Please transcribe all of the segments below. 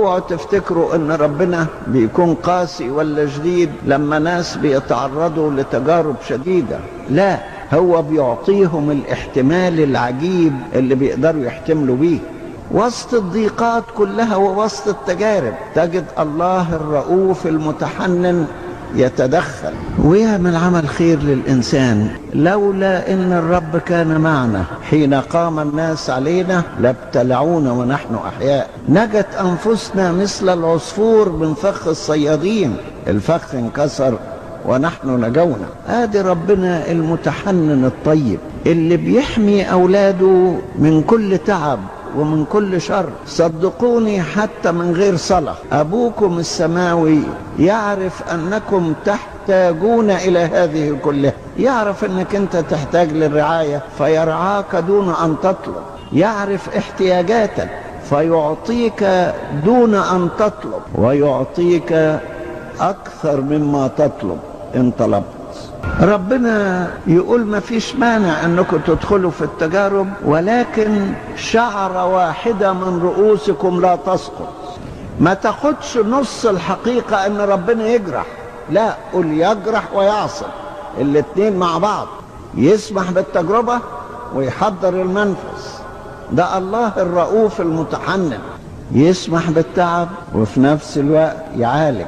اوعوا تفتكروا ان ربنا بيكون قاسي ولا شديد لما ناس بيتعرضوا لتجارب شديدة. لا، هو بيعطيهم الاحتمال العجيب اللي بيقدروا يحتملوا بيه وسط الضيقات كلها ووسط التجارب. تجد الله الرؤوف المتحنن يتدخل ويعمل عمل خير للإنسان. لولا إن الرب كان معنا حين قام الناس علينا لابتلعونا ونحن أحياء. نجت أنفسنا مثل العصفور من فخ الصيادين، الفخ انكسر ونحن نجونا. ادي ربنا المتحنن الطيب اللي بيحمي أولاده من كل تعب ومن كل شر. صدقوني حتى من غير صلاة أبوكم السماوي يعرف أنكم تحتاجون إلى هذه كلها. يعرف أنك أنت تحتاج للرعاية فيرعاك دون أن تطلب. يعرف احتياجاتك فيعطيك دون أن تطلب، ويعطيك أكثر مما تطلب إن طلبت. ربنا يقول ما فيش مانع أنكم تدخلوا في التجارب، ولكن شعرة واحدة من رؤوسكم لا تسقط. ما تاخدش نص الحقيقة أن ربنا يجرح، لا، قل يجرح ويعصب، الاتنين مع بعض. يسمح بالتجربة ويحضر المنفذ. ده الله الرؤوف المتحنن، يسمح بالتعب وفي نفس الوقت يعالج.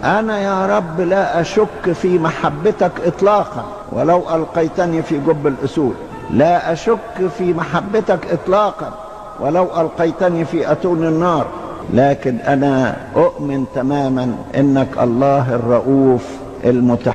أنا يا رب لا أشك في محبتك إطلاقا ولو ألقيتني في جب الأسود. لا أشك في محبتك إطلاقا ولو ألقيتني في أتون النار. لكن أنا أؤمن تماما إنك الله الرؤوف المتحنن.